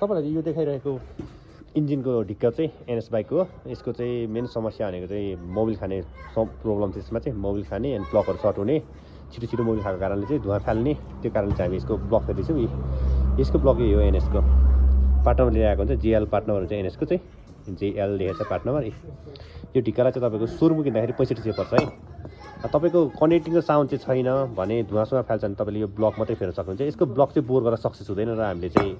तपाईहरुले यो देखाइरहेको इन्जिनको ढिक्का चाहिँ एनएस बाइकको हो। यसको चाहिँ मेन समस्या भनेको चाहिँ मोबिल खाने प्रब्लम छ। यसमा चाहिँ मोबिल खाने एन्ड प्लगहरु सर्ट हुने, छिटो मोबिल खाएको कारणले चाहिँ धुवा फाल्ने, त्यो कारणले चाहिँ हामी यसको ब्लक फेर्दैछौँ। यसको ब्लक यही हो एनएसको। पार्ट नम्बर लिएर आएको हुन्छ जेएल पार्ट नम्बर हुन्छ एनएसको चाहिँ जेएल लेखेको छ पार्ट नम्बर। यो ढिक्कालाई चाहिँ तपाईँको सुरुमा किन्दाखेरि 65 पर्छ है। तपाईँको कनेक्टिङको साउन्ड चाहिँ छैन भने धुवासुवा फाल्छ भने तपाईँले यो ब्लक मात्रै फेर्न सक्नुहुन्छ। यसको ब्लक चाहिँ बोर गरेर सक्सेस हुँदैन र हामीले चाहिँ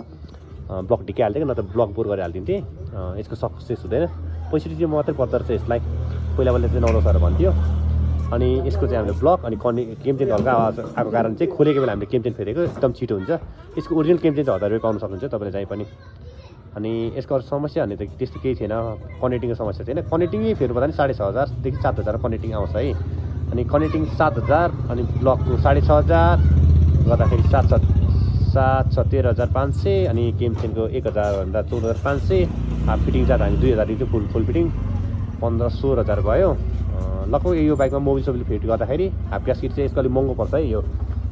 ब्लक ढिक्का हाल्थ्यो न त ब्लक बोर गरेर हालिदिन्थेँ। यसको सक्सेस हुँदैन। 65 मात्रै पर्दो रहेछ यसलाई। पहिला चाहिँ 900 भन्थ्यो। अनि यसको चाहिँ हामीले ब्लक अनि केमचेन हल्का आवाज आएको कारण चाहिँ खोलेको बेला हामीले केमचेन फेरेको एकदम छिटो हुन्छ। यसको ओरिजिनल केमचेन चाहिँ 1000 रुपियाँ पाउन सक्नुहुन्छ तपाईँले जहीँ पनि। अनि यसको अरू समस्या भने त त्यस्तो केही थिएन, कनेक्टिङको समस्या छैन। कनेक्टिङै फेर्नुपर्दा नि 6500 देखि 7000 कनेक्टिङ आउँछ है। अनि कनेक्टिङ 7000 अनि ब्लकको 6500 गर्दाखेरि 13,500 अनि केमचेनको 1000 भन्दा 14,500 हाफ फिटिङ चार्ज हामी 2000 दिन्थ्यौँ। फुल फिटिङ 15-16,000 भयो। लगभग यो बाइकमा मोबिल सोबिल फिट गर्दाखेरि हाफ ग्यासकिट चाहिँ यसको अलिक महँगो पर्छ है।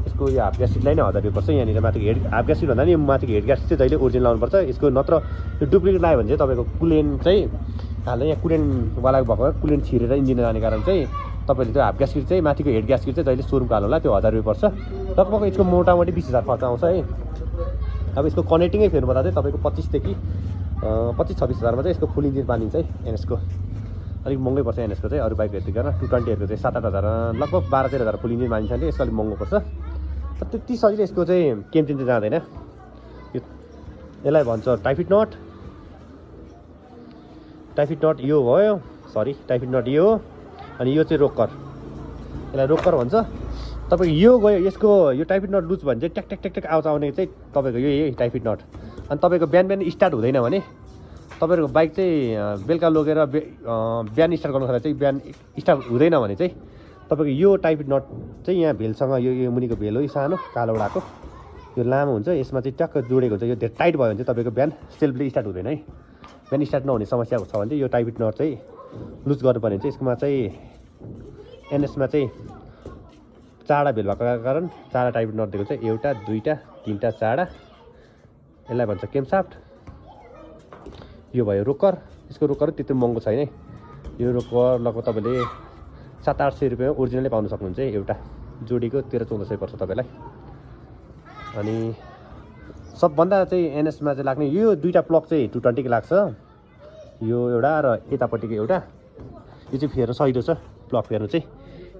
यसको यो हाफ ग्यासकिटलाई नै 1000 रुपियाँ पर्छ। यहाँनिर माथिको हेड हाफ ग्यासकिट भन्दा नि माथिको हेड ग्यासकिट चाहिँ जहिले ओरिजिनल लाउनुपर्छ। यसको नत्र यो डुप्लिकेट लगायो भने चाहिँ तपाईँको कुलेन्ट चाहिँ हाल्दा यहाँ कुलेन्टवाला भएको कुलेन्ट छिरेर इन्जिन जाने कारण चाहिँ तपाईँले त्यो हाफ ग्यासकिट चाहिँ माथिको हेड ग्यासकिट चाहिँ जहिले सोरुमको हाल्नु होला, त्यो 1000 रुपियाँ पर्छ। लगभग यसको मोटामोटी 20,000 खर्च आउँछ है। अब यसको कनेक्टिङै फेर्नुपर्दा चाहिँ तपाईँको 25 देखि 26,000मा चाहिँ यसको फुल इन्जिन बानिन्छ है। एनएसको अलिक महँगै पर्छ एनएसको चाहिँ। अरू बाइकहरू गरेर 220हरूको चाहिँ 7-8,000 लगभग 12-13,000 फुल इन्जिन बानिन्छ भने यसको अलिक महँगो पर्छ। त्यति सजिलो यसको चाहिँ केमचेन चाहिँ जाँदैन। यसलाई भन्छ टाइफिड नट यो भयो। सरी टाइफिड नट यो हो। अनि यो चाहिँ रोकर, यसलाई रोकर भन्छ। तपाईँको यो गयो यसको यो टाइफिड नट लुज भने चाहिँ ट्याक ट्याक ट्याक ट्याक आवाज आउने चाहिँ तपाईँको यही टाइफिड नट। अनि तपाईँको बिहान स्टार्ट हुँदैन भने तपाईँहरूको बाइक चाहिँ बेलुका लगेर बिहान स्टार्ट गर्नु चाहिँ बिहान स्टार्ट हुँदैन भने चाहिँ तपाईँको यो टाइफिड नट चाहिँ यहाँ भेलसँग यो मुनिको भेल हो, यो सानो कालो वडाको यो लामो हुन्छ। यसमा चाहिँ ट्याक्क जोडेको हुन्छ। यो धेरै टाइट भयो भने चाहिँ तपाईँको बिहान सेल्फले स्टार्ट हुँदैन है। बिहान स्टार्ट नहुने समस्या छ भने चाहिँ यो टाइफिड नट चाहिँ लुज गर्नुपर्ने चाहिँ यसकोमा चाहिँ एनएसमा चाहिँ चारवटा भेल भएको कारण चारवटा टाइफिड नट दिएको चाहिँ 1, 2, 3, 4। यसलाई भन्छ केमसाफ्ट। यो भयो रोकर। यसको रोकर त्यति महँगो छैन है। यो रोकर लगभग तपाईँले 700-800 रुपियाँ ओरिजिनलै पाउन सक्नुहुन्छ एउटा जोडीको 1300-1400 पर्छ तपाईँलाई। अनि सबभन्दा चाहिँ एनएसमा चाहिँ लाग्ने यो दुईवटा प्लग चाहिँ 220 को लाग्छ। यो एउटा र यतापट्टिको एउटा यो चाहिँ फेर्न सजिलो छ। प्लग फेर्नु चाहिँ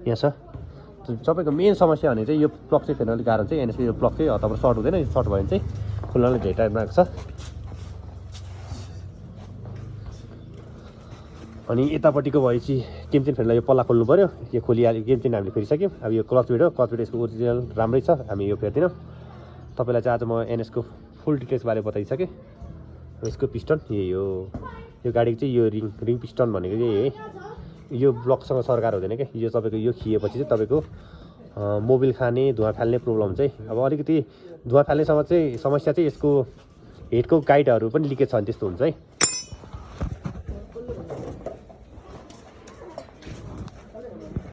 यहाँ छ। सबैको मेन समस्या भने चाहिँ यो प्लग चाहिँ फेर्न अलिक गाह्रो चाहिँ एनएसको यो प्लग चाहिँ हताबाट सर्ट हुँदैन। सर्ट भयो भने चाहिँ खुल्नाले धेरै टाइम लाग्छ। अनि यतापट्टिको भएपछि केमचेन फेर्नलाई यो पल्ला खोल्नु पऱ्यो। यो खोलिहाल्यो केमचेन हामीले फेरिसक्यौँ। अब यो क्लच भिड हो। क्लच भिड यसको ओरिजिनल राम्रै छ, हामी यो फेर्दैनौँ। तपाईँलाई चाहिँ आज म एनएसको फुल डिटेल्स बारे बताइसकेँ। यसको पिस्टन यही हो। यो गाडीको चाहिँ यो रिङ पिस्टन भनेको यही है। यो ब्लकसँग सरकार हुँदैन क्या। यो तपाईँको यो खिएपछि चाहिँ तपाईँको मोबिल खाने धुवा फाल्ने प्रब्लम चाहिँ अब अलिकति धुवा फाल्नेसम्म चाहिँ समस्या चाहिँ यसको हेडको गाइडहरू पनि लिकेज छ भने त्यस्तो हुन्छ है।